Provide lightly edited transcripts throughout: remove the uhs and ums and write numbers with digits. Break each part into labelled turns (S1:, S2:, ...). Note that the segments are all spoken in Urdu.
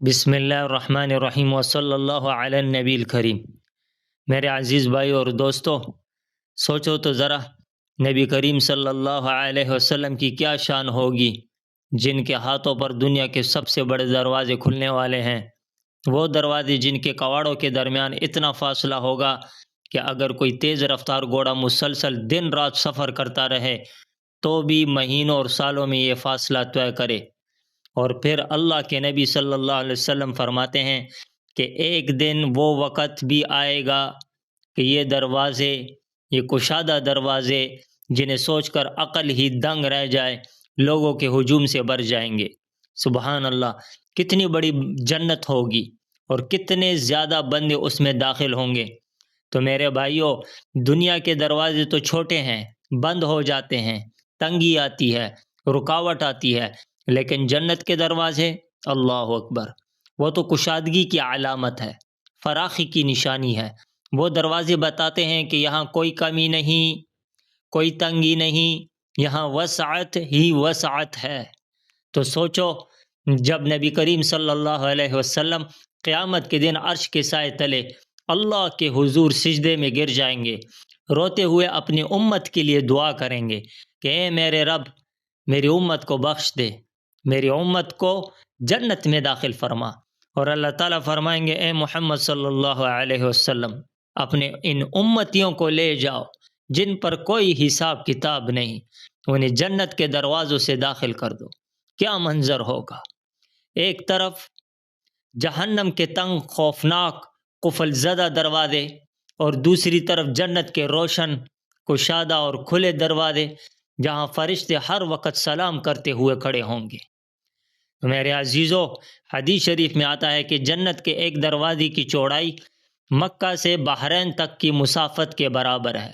S1: بسم اللہ الرحمن الرحیم وصلی اللہ علی النبی الکریم۔ میرے عزیز بھائی اور دوستو، سوچو تو ذرا نبی کریم صلی اللہ علیہ وسلم کی کیا شان ہوگی جن کے ہاتھوں پر دنیا کے سب سے بڑے دروازے کھلنے والے ہیں۔ وہ دروازے جن کے کواڑوں کے درمیان اتنا فاصلہ ہوگا کہ اگر کوئی تیز رفتار گھوڑا مسلسل دن رات سفر کرتا رہے تو بھی مہینوں اور سالوں میں یہ فاصلہ طے کرے۔ اور پھر اللہ کے نبی صلی اللہ علیہ وسلم فرماتے ہیں کہ ایک دن وہ وقت بھی آئے گا کہ یہ دروازے، یہ کشادہ دروازے جنہیں سوچ کر عقل ہی دنگ رہ جائے، لوگوں کے ہجوم سے بھر جائیں گے۔ سبحان اللہ، کتنی بڑی جنت ہوگی اور کتنے زیادہ بندے اس میں داخل ہوں گے۔ تو میرے بھائیوں، دنیا کے دروازے تو چھوٹے ہیں، بند ہو جاتے ہیں، تنگی آتی ہے، رکاوٹ آتی ہے، لیکن جنت کے دروازے، اللہ اکبر، وہ تو کشادگی کی علامت ہے، فراخی کی نشانی ہے۔ وہ دروازے بتاتے ہیں کہ یہاں کوئی کمی نہیں، کوئی تنگی نہیں، یہاں وسعت ہی وسعت ہے۔ تو سوچو، جب نبی کریم صلی اللہ علیہ وسلم قیامت کے دن عرش کے سائے تلے اللہ کے حضور سجدے میں گر جائیں گے، روتے ہوئے اپنی امت کے لیے دعا کریں گے کہ اے میرے رب، میری امت کو بخش دے، میری امت کو جنت میں داخل فرما۔ اور اللہ تعالیٰ فرمائیں گے اے محمد صلی اللہ علیہ وسلم، اپنے ان امتیوں کو لے جاؤ جن پر کوئی حساب کتاب نہیں، انہیں جنت کے دروازوں سے داخل کر دو۔ کیا منظر ہوگا! ایک طرف جہنم کے تنگ، خوفناک، قفل زدہ دروازے، اور دوسری طرف جنت کے روشن، کشادہ اور کھلے دروازے جہاں فرشتے ہر وقت سلام کرتے ہوئے کھڑے ہوں گے۔ میرے عزیزو، حدیث شریف میں آتا ہے کہ جنت کے ایک دروازے کی چوڑائی مکہ سے بحرین تک کی مسافت کے برابر ہے،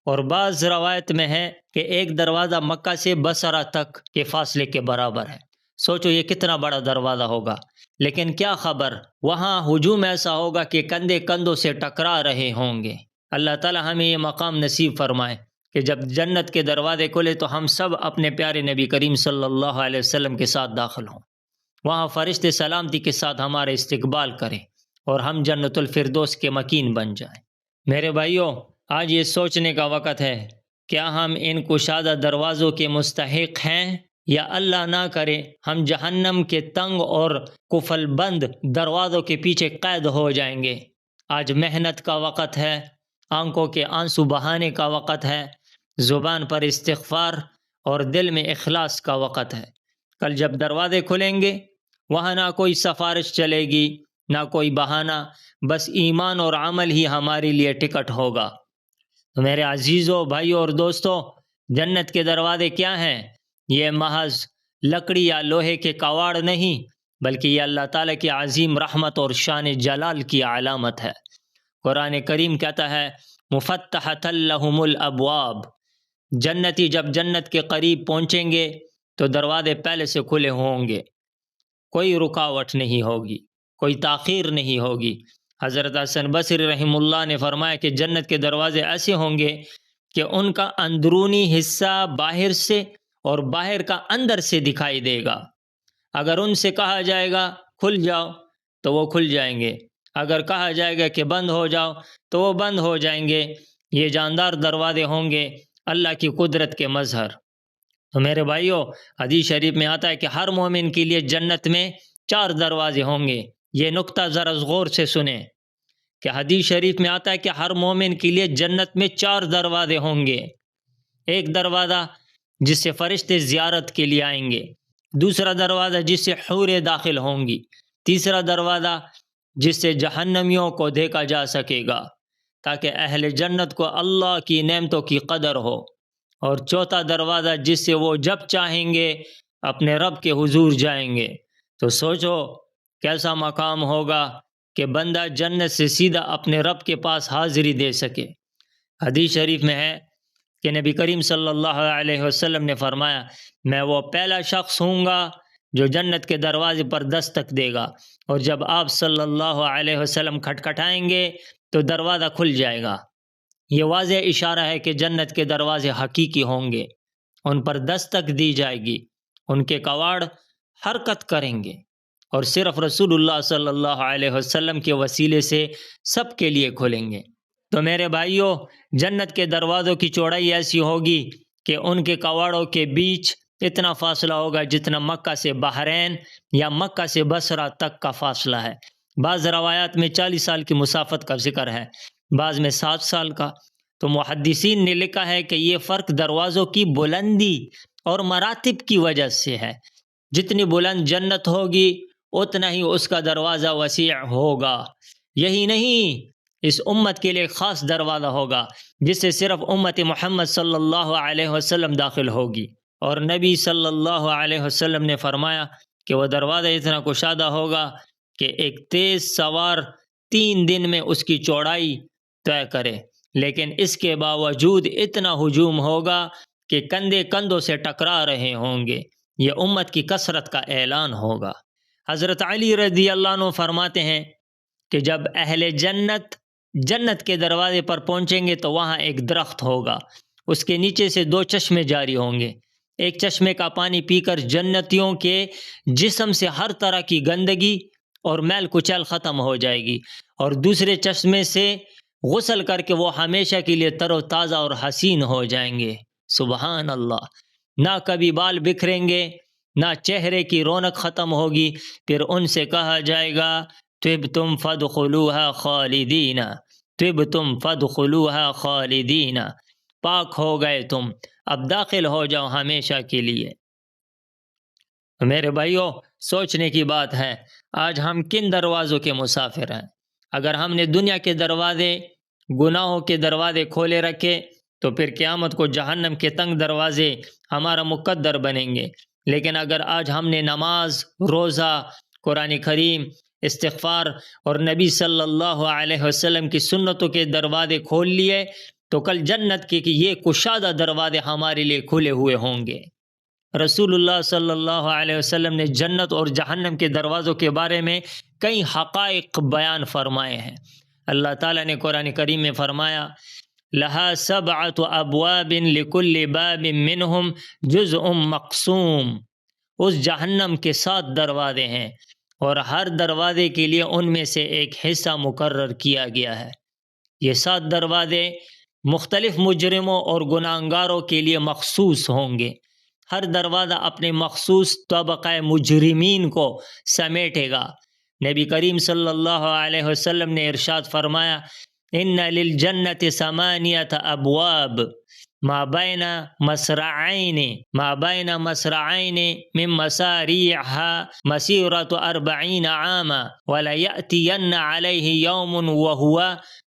S1: اور بعض روایت میں ہے کہ ایک دروازہ مکہ سے بصرہ تک کے فاصلے کے برابر ہے۔ سوچو یہ کتنا بڑا دروازہ ہوگا، لیکن کیا خبر، وہاں ہجوم ایسا ہوگا کہ کندھے کندھوں سے ٹکرا رہے ہوں گے۔ اللہ تعالی ہمیں یہ مقام نصیب فرمائے کہ جب جنت کے دروازے کھلے تو ہم سب اپنے پیارے نبی کریم صلی اللہ علیہ وسلم کے ساتھ داخل ہوں، وہاں فرشتے سلامتی کے ساتھ ہمارے استقبال کریں اور ہم جنت الفردوس کے مکین بن جائیں۔ میرے بھائیوں، آج یہ سوچنے کا وقت ہے، کیا ہم ان کشادہ دروازوں کے مستحق ہیں، یا اللہ نہ کرے ہم جہنم کے تنگ اور قفل بند دروازوں کے پیچھے قید ہو جائیں گے۔ آج محنت کا وقت ہے، آنکھوں کے آنسو بہانے کا وقت ہے، زبان پر استغفار اور دل میں اخلاص کا وقت ہے۔ کل جب دروازے کھلیں گے، وہاں نہ کوئی سفارش چلے گی، نہ کوئی بہانہ، بس ایمان اور عمل ہی ہمارے لیے ٹکٹ ہوگا۔ تو میرے عزیزوں، بھائیوں اور دوستوں، جنت کے دروازے کیا ہیں؟ یہ محض لکڑی یا لوہے کے کواڑ نہیں، بلکہ یہ اللہ تعالیٰ کی عظیم رحمت اور شان جلال کی علامت ہے۔ قرآن کریم کہتا ہے مفتحۃ لہم الابواب، جنتی جب جنت کے قریب پہنچیں گے تو دروازے پہلے سے کھلے ہوں گے، کوئی رکاوٹ نہیں ہوگی، کوئی تاخیر نہیں ہوگی۔ حضرت حسن بصری رحمہ اللہ نے فرمایا کہ جنت کے دروازے ایسے ہوں گے کہ ان کا اندرونی حصہ باہر سے اور باہر کا اندر سے دکھائی دے گا۔ اگر ان سے کہا جائے گا کھل جاؤ تو وہ کھل جائیں گے، اگر کہا جائے گا کہ بند ہو جاؤ تو وہ بند ہو جائیں گے۔ یہ جاندار دروازے ہوں گے، اللہ کی قدرت کے مظہر۔ تو میرے بھائیوں، حدیث شریف میں آتا ہے کہ ہر مومن کے لیے جنت میں 4 دروازے ہوں گے۔ یہ نقطہ ذرا غور سے سنیں کہ حدیث شریف میں آتا ہے کہ ہر مومن کے لیے جنت میں 4 دروازے ہوں گے۔ ایک دروازہ جس سے فرشتے زیارت کے لیے آئیں گے، دوسرا دروازہ جس سے حوریں داخل ہوں گی، تیسرا دروازہ جس سے جہنمیوں کو دیکھا جا سکے گا تاکہ اہل جنت کو اللہ کی نعمتوں کی قدر ہو، اور چوتھا دروازہ جس سے وہ جب چاہیں گے اپنے رب کے حضور جائیں گے۔ تو سوچو کیسا مقام ہوگا کہ بندہ جنت سے سیدھا اپنے رب کے پاس حاضری دے سکے۔ حدیث شریف میں ہے کہ نبی کریم صلی اللہ علیہ وسلم نے فرمایا میں وہ پہلا شخص ہوں گا جو جنت کے دروازے پر دستک دے گا، اور جب آپ صلی اللہ علیہ وسلم کھٹکھٹائیں گے تو دروازہ کھل جائے گا۔ یہ واضح اشارہ ہے کہ جنت کے دروازے حقیقی ہوں گے، ان پر دستک دی جائے گی، ان کے کواڑ حرکت کریں گے، اور صرف رسول اللہ صلی اللہ علیہ وسلم کے وسیلے سے سب کے لیے کھلیں گے۔ تو میرے بھائیوں، جنت کے دروازوں کی چوڑائی ایسی ہوگی کہ ان کے کواڑوں کے بیچ اتنا فاصلہ ہوگا جتنا مکہ سے بحرین یا مکہ سے بصرہ تک کا فاصلہ ہے۔ بعض روایات میں 40 سال کی مسافت کا ذکر ہے، بعض میں 7 سال کا۔ تو محدثین نے لکھا ہے کہ یہ فرق دروازوں کی بلندی اور مراتب کی وجہ سے ہے۔ جتنی بلند جنت ہوگی اتنا ہی اس کا دروازہ وسیع ہوگا۔ یہی نہیں، اس امت کے لیے ایک خاص دروازہ ہوگا جس سے صرف امت محمد صلی اللہ علیہ وسلم داخل ہوگی۔ اور نبی صلی اللہ علیہ وسلم نے فرمایا کہ وہ دروازہ اتنا کشادہ ہوگا کہ ایک تیز سوار 3 دن میں اس کی چوڑائی طے کرے، لیکن اس کے باوجود اتنا ہجوم ہوگا کہ کندھے کندھوں سے ٹکرا رہے ہوں گے۔ یہ امت کی کثرت کا اعلان ہوگا۔ حضرت علی رضی اللہ عنہ فرماتے ہیں کہ جب اہل جنت کے دروازے پر پہنچیں گے تو وہاں ایک درخت ہوگا، اس کے نیچے سے 2 چشمے جاری ہوں گے۔ ایک چشمے کا پانی پی کر جنتیوں کے جسم سے ہر طرح کی گندگی اور میل کچیل ختم ہو جائے گی، اور دوسرے چشمے سے غسل کر کے وہ ہمیشہ کے لیے تر و تازہ اور حسین ہو جائیں گے۔ سبحان اللہ! نہ کبھی بال بکھریں گے، نہ چہرے کی رونق ختم ہوگی۔ پھر ان سے کہا جائے گا طبتم فادخلوها خالدین، طبتم فادخلوها خالدین، پاک ہو گئے تم، اب داخل ہو جاؤ ہمیشہ کے لیے۔ میرے بھائیوں، سوچنے کی بات ہے، آج ہم کن دروازوں کے مسافر ہیں؟ اگر ہم نے دنیا کے دروازے، گناہوں کے دروازے کھولے رکھے تو پھر قیامت کو جہنم کے تنگ دروازے ہمارا مقدر بنیں گے۔ لیکن اگر آج ہم نے نماز، روزہ، قرآن کریم، استغفار اور نبی صلی اللہ علیہ وسلم کی سنتوں کے دروازے کھول لیے تو کل جنت کے یہ کشادہ دروازے ہمارے لیے کھلے ہوئے ہوں گے۔ رسول اللہ صلی اللہ علیہ وسلم نے جنت اور جہنم کے دروازوں کے بارے میں کئی حقائق بیان فرمائے ہیں۔ اللہ تعالیٰ نے قرآن کریم میں فرمایا لہا 7 ابواب لکل باب منہم جزء مقسوم، اس جہنم کے 7 دروازے ہیں اور ہر دروازے کے لیے ان میں سے ایک حصہ مقرر کیا گیا ہے۔ یہ 7 دروازے مختلف مجرموں اور گناہگاروں کے لیے مخصوص ہوں گے۔ ہر دروازہ اپنے مخصوص طبقہ مجرمین کو سمیٹے گا۔ نبی کریم صلی اللہ علیہ وسلم نے ارشاد فرمایا ان للجنت 8 ابواب ما بین مصرعین من مساریعها مسیرۃ 40 عاما وليأتین علیہ یوم وهو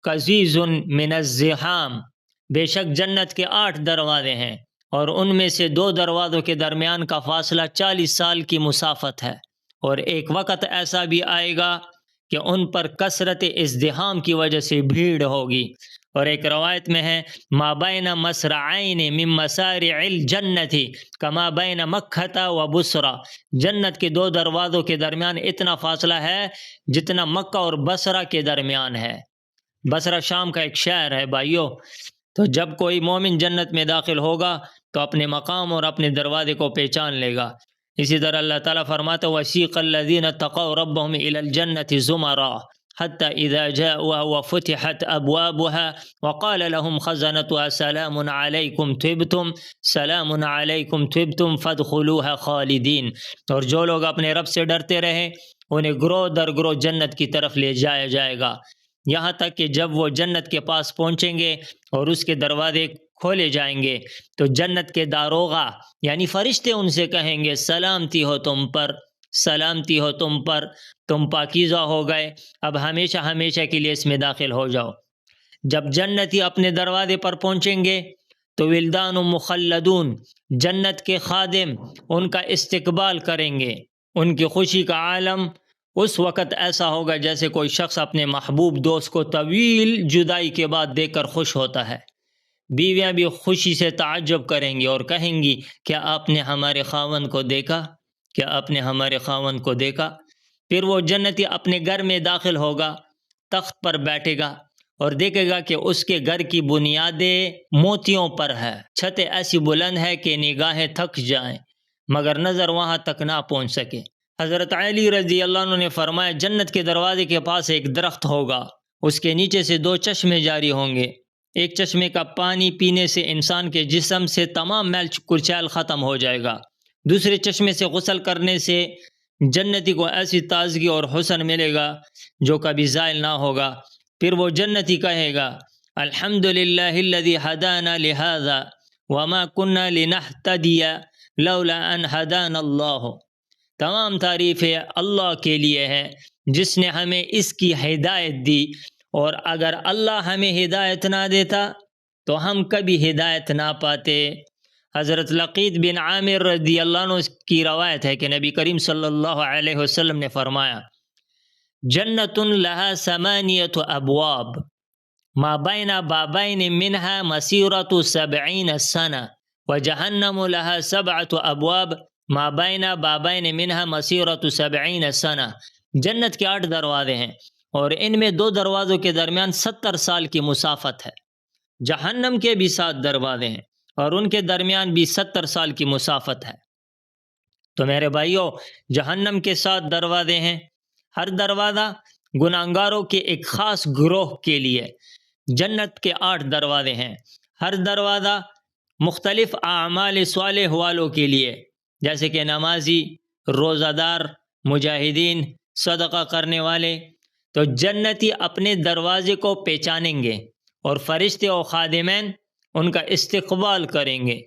S1: کزیز من الزحام۔ بے شک جنت کے 8 دروازے ہیں اور ان میں سے 2 دروازوں کے درمیان کا فاصلہ 40 سال کی مسافت ہے، اور ایک وقت ایسا بھی آئے گا کہ ان پر کثرت ازدحام کی وجہ سے بھیڑ ہوگی۔ اور ایک روایت میں ہے ما بین مصرعین من مسارع الجنت کما بین مکہ و بصرہ، جنت کے 2 دروازوں کے درمیان اتنا فاصلہ ہے جتنا مکہ اور بصرہ کے درمیان ہے۔ بصرہ شام کا ایک شہر ہے بھائیوں۔ تو جب کوئی مومن جنت میں داخل ہوگا تو اپنے مقام اور اپنے دروازے کو پہچان لے گا۔ اسی طرح اللہ تعالیٰ فرماتا وَسِيقَ الَّذِينَ اتَّقَوْا رَبَّهُمْ إِلَى الْجَنَّةِ زُمَرًا حَتَّى إِذَا جَاءُوهَا وَفُتِحَتْ أَبْوَابُهَا وَقَالَ لَهُمْ خَزَنَتُهَا سَلَامٌ عَلَيْكُمْ طِبْتُمْ سَلَامٌ عَلَيْكُمْ طِبْتُمْ فَادْخُلُوهَا خَالِدِينَ۔ اور جو لوگ اپنے رب سے ڈرتے رہے انہیں گروہ در گروہ جنت کی طرف لے جایا جائے گا، یہاں تک کہ جب وہ جنت کے پاس پہنچیں گے اور اس کے دروازے کھولے جائیں گے تو جنت کے داروغہ یعنی فرشتے ان سے کہیں گے سلامتی ہو تم پر، سلامتی ہو تم پر، تم پاکیزہ ہو گئے، اب ہمیشہ ہمیشہ کے لیے اس میں داخل ہو جاؤ۔ جب جنتی اپنے دروازے پر پہنچیں گے تو ولدان مخلدون، جنت کے خادم ان کا استقبال کریں گے۔ ان کی خوشی کا عالم اس وقت ایسا ہوگا جیسے کوئی شخص اپنے محبوب دوست کو طویل جدائی کے بعد دیکھ کر خوش ہوتا ہے۔ بیویاں بھی خوشی سے تعجب کریں گی اور کہیں گی کیا آپ نے ہمارے خاوند کو دیکھا، کیا آپ نے ہمارے خاوند کو دیکھا۔ پھر وہ جنتی اپنے گھر میں داخل ہوگا، تخت پر بیٹھے گا اور دیکھے گا کہ اس کے گھر کی بنیادیں موتیوں پر ہے، چھتیں ایسی بلند ہے کہ نگاہیں تھک جائیں مگر نظر وہاں تک نہ پہنچ سکے۔ حضرت علی رضی اللہ عنہ نے فرمایا جنت کے دروازے کے پاس ایک درخت ہوگا، اس کے نیچے سے 2 چشمے جاری ہوں گے، ایک چشمے کا پانی پینے سے انسان کے جسم سے تمام میل کچیل ختم ہو جائے گا، دوسرے چشمے سے غسل کرنے سے جنتی کو ایسی تازگی اور حسن ملے گا جو کبھی زائل نہ ہوگا۔ پھر وہ جنتی کہے گا الحمدللہ الذی ہدانا لہذا وما کننا لنہتدی لولا ان ہدانا اللہ، تمام تعریفیں اللہ کے لیے ہیں جس نے ہمیں اس کی ہدایت دی، اور اگر اللہ ہمیں ہدایت نہ دیتا تو ہم کبھی ہدایت نہ پاتے۔ حضرت لقیط بن عامر رضی اللہ عنہ کی روایت ہے کہ نبی کریم صلی اللہ علیہ وسلم نے فرمایا جنت لہا 8 ابواب ما بین بابین منہا مسیرۃ 70 سنہ وجہنم لہا 7 ابواب ما بین بابین منہا مسیرۃ 70 سنہ۔ جنت کے 8 دروازے ہیں اور ان میں 2 دروازوں کے درمیان 70 سال کی مسافت ہے، جہنم کے بھی 7 دروازے ہیں اور ان کے درمیان بھی 70 سال کی مسافت ہے۔ تو میرے بھائیوں، جہنم کے 7 دروازے ہیں، ہر دروازہ گناہگاروں کے ایک خاص گروہ کے لیے۔ جنت کے 8 دروازے ہیں، ہر دروازہ مختلف اعمال صالح والوں کے لیے، جیسے کہ نمازی، روزہ دار، مجاہدین، صدقہ کرنے والے۔ تو جنتی اپنے دروازے کو پہچانیں گے اور فرشتے و خادمین ان کا استقبال کریں گے۔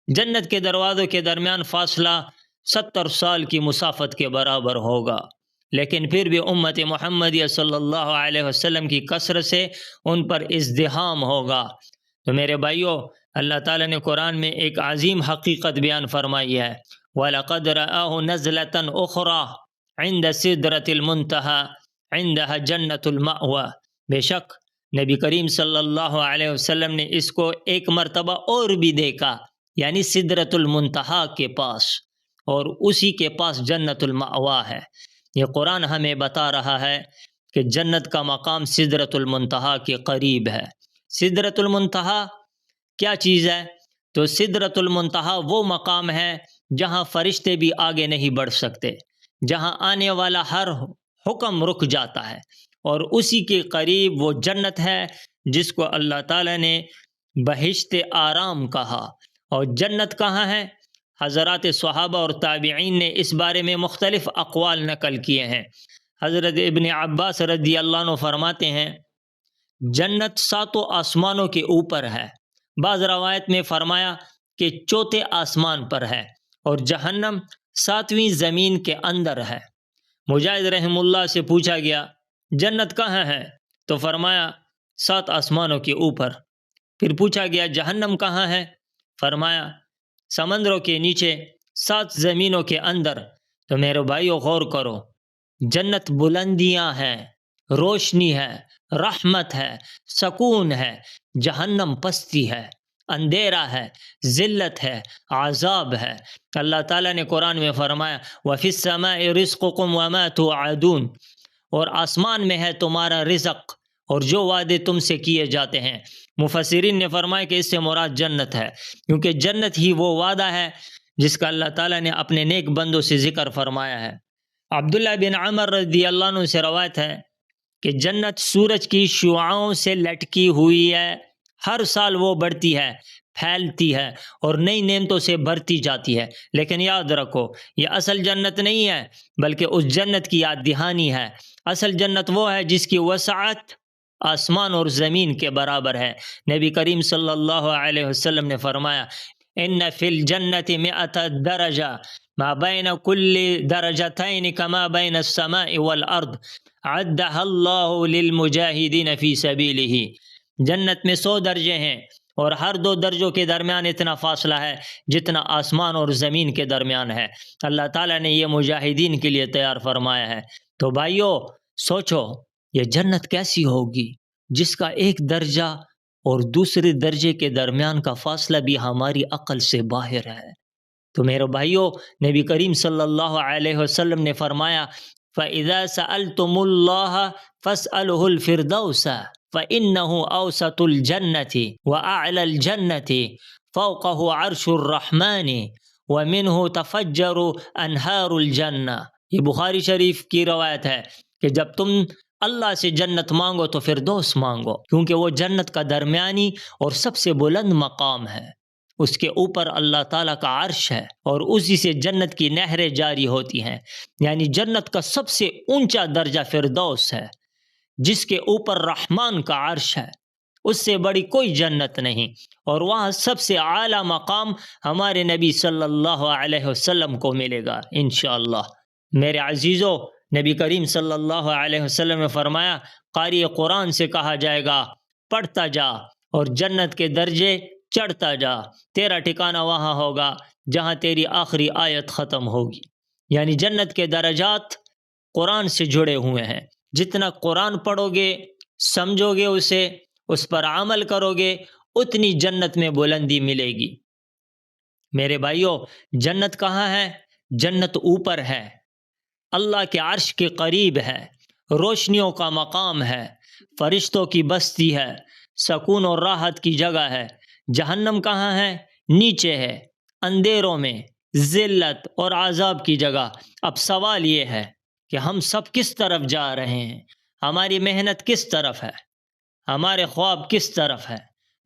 S1: جنت کے دروازوں کے درمیان فاصلہ 70 سال کی مسافت کے برابر ہوگا، لیکن پھر بھی امت محمدیہ صلی اللہ علیہ وسلم کی کثرت سے ان پر ازدحام ہوگا۔ تو میرے بھائیوں، اللہ تعالیٰ نے قرآن میں ایک عظیم حقیقت بیان فرمائی ہے وَلَقَدْ رَآهُ نَزْلَةً أُخْرَى عِنْدَ سِدْرَةِ الْمُنْتَهَى عِنْدَهَا جَنَّةُ الْمَأْوَى، بے شک نبی کریم صلی اللہ علیہ وسلم نے اس کو ایک مرتبہ اور بھی دیکھا، یعنی سدرۃ المنتہا کے پاس، اور اسی کے پاس جنت المأوا ہے۔ یہ قرآن ہمیں بتا رہا ہے کہ جنت کا مقام سدرۃ المنتہا کے قریب ہے۔ سدرۃ المنتہا کیا چیز ہے؟ تو سدرۃ المنتہا وہ مقام ہے جہاں فرشتے بھی آگے نہیں بڑھ سکتے، جہاں آنے والا ہر حکم رک جاتا ہے، اور اسی کے قریب وہ جنت ہے جس کو اللہ تعالیٰ نے بہشت آرام کہا۔ اور جنت کہاں ہے؟ حضرات صحابہ اور تابعین نے اس بارے میں مختلف اقوال نقل کیے ہیں۔ حضرت ابن عباس رضی اللہ عنہ فرماتے ہیں جنت 7 آسمانوں کے اوپر ہے، بعض روایت میں فرمایا کہ 4تھے آسمان پر ہے، اور جہنم 7ویں زمین کے اندر ہے۔ مجاہد رحم اللہ سے پوچھا گیا جنت کہاں ہے؟ تو فرمایا 7 آسمانوں کے اوپر۔ پھر پوچھا گیا جہنم کہاں ہے؟ فرمایا سمندروں کے نیچے 7 زمینوں کے اندر۔ تو میرے بھائیو غور کرو، جنت بلندیاں ہیں، روشنی ہے، رحمت ہے، سکون ہے، جہنم پستی ہے، اندھیرا ہے، ذلت ہے، عذاب ہے۔ اللہ تعالیٰ نے قرآن میں فرمایا وَفِي السَّمَاءِ رِزْقُكُمْ وَمَا تُوعَدُونَ، اور آسمان میں ہے تمہارا رزق اور جو وعدے تم سے کیے جاتے ہیں۔ مفسرین نے فرمایا کہ اس سے مراد جنت ہے، کیونکہ جنت ہی وہ وعدہ ہے جس کا اللہ تعالیٰ نے اپنے نیک بندوں سے ذکر فرمایا ہے۔ عبداللہ بن عمر رضی اللہ عنہ سے روایت ہے کہ جنت سورج کی شعاعوں سے لٹکی ہوئی ہے، ہر سال وہ بڑھتی ہے، پھیلتی ہے اور نئی نعمتوں سے بھرتی جاتی ہے۔ لیکن یاد رکھو، یہ اصل جنت نہیں ہے، بلکہ اس جنت کی یاد دہانی ہے۔ اصل جنت وہ ہے جس کی وسعت آسمان اور زمین کے برابر ہے۔ نبی کریم صلی اللہ علیہ وسلم نے فرمایا ان فی الجنت 100 درجہ ما بین کل درجتین کما بین السماء والارض عدها اللہ للمجاہدین فی سبیلہ۔ جنت میں 100 درجے ہیں اور ہر 2 درجوں کے درمیان اتنا فاصلہ ہے جتنا آسمان اور زمین کے درمیان ہے۔ اللہ تعالیٰ نے یہ مجاہدین کے لیے تیار فرمایا ہے۔ تو بھائیو سوچو، یہ جنت کیسی ہوگی جس کا ایک درجہ اور دوسرے درجے کے درمیان کا فاصلہ بھی ہماری عقل سے باہر ہے۔ تو میرے بھائیو، نبی کریم صلی اللہ علیہ وسلم نے فرمایا فَإِذَا سَأَلْتُمُ اللَّهَ فَاسْأَلُهُ الْفِرْدَوْسَ فَإِنَّهُ أَوْسَطُ الْجَنَّةِ وَأَعْلَى الْجَنَّةِ فَوْقَهُ عَرْشُ الرَّحْمَنِ وَمِنْهُ تَفَجَّرُ أَنْهَارُ الْجَنَّةِ۔ یہ بخاری شریف کی روایت ہے کہ جب تم اللہ سے جنت مانگو تو فردوس مانگو، کیونکہ وہ جنت کا درمیانی اور سب سے بلند مقام ہے۔ اس کے اوپر اللہ تعالیٰ کا عرش ہے اور اسی سے جنت کی نہریں جاری ہوتی ہیں، یعنی جنت کا سب سے اونچا درجہ فردوس ہے، جس کے اوپر رحمان کا عرش ہے۔ اس سے بڑی کوئی جنت نہیں، اور وہاں سب سے اعلیٰ مقام ہمارے نبی صلی اللہ علیہ وسلم کو ملے گا انشاءاللہ۔ میرے عزیزو، نبی کریم صلی اللہ علیہ وسلم نے فرمایا، قاری قرآن سے کہا جائے گا پڑھتا جا اور جنت کے درجے چڑھتا جا، تیرا ٹھکانہ وہاں ہوگا جہاں تیری آخری آیت ختم ہوگی۔ یعنی جنت کے درجات قرآن سے جڑے ہوئے ہیں، جتنا قرآن پڑھو گے، سمجھو گے اسے، اس پر عمل کرو گے، اتنی جنت میں بلندی ملے گی۔ میرے بھائیو، جنت کہاں ہے؟ جنت اوپر ہے، اللہ کے عرش کے قریب ہے، روشنیوں کا مقام ہے، فرشتوں کی بستی ہے، سکون اور راحت کی جگہ ہے۔ جہنم کہاں ہے؟ نیچے ہے، اندھیروں میں، ذلت اور عذاب کی جگہ۔ اب سوال یہ ہے کہ ہم سب کس طرف جا رہے ہیں؟ ہماری محنت کس طرف ہے؟ ہمارے خواب کس طرف ہے؟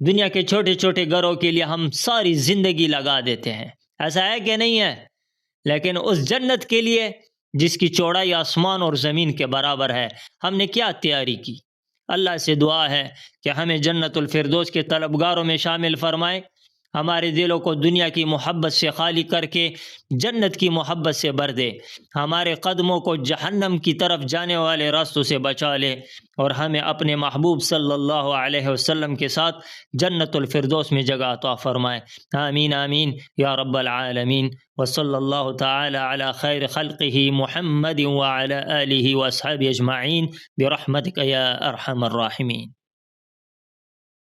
S1: دنیا کے چھوٹے چھوٹے گھروں کے لیے ہم ساری زندگی لگا دیتے ہیں، ایسا ہے کہ نہیں ہے؟ لیکن اس جنت کے لیے جس کی چوڑائی آسمان اور زمین کے برابر ہے، ہم نے کیا تیاری کی؟ اللہ سے دعا ہے کہ ہمیں جنت الفردوس کے طلبگاروں میں شامل فرمائے، ہمارے دلوں کو دنیا کی محبت سے خالی کر کے جنت کی محبت سے بھر دے، ہمارے قدموں کو جہنم کی طرف جانے والے راستوں سے بچا لے، اور ہمیں اپنے محبوب صلی اللہ علیہ وسلم کے ساتھ جنت الفردوس میں جگہ عطا فرمائے۔ آمین آمین یا رب العالمین۔ وصلی اللہ تعالی علی خیر خلقہ محمد وعلی آلہ واصحابہ اجمعین برحمتک یا ارحم الراحمین۔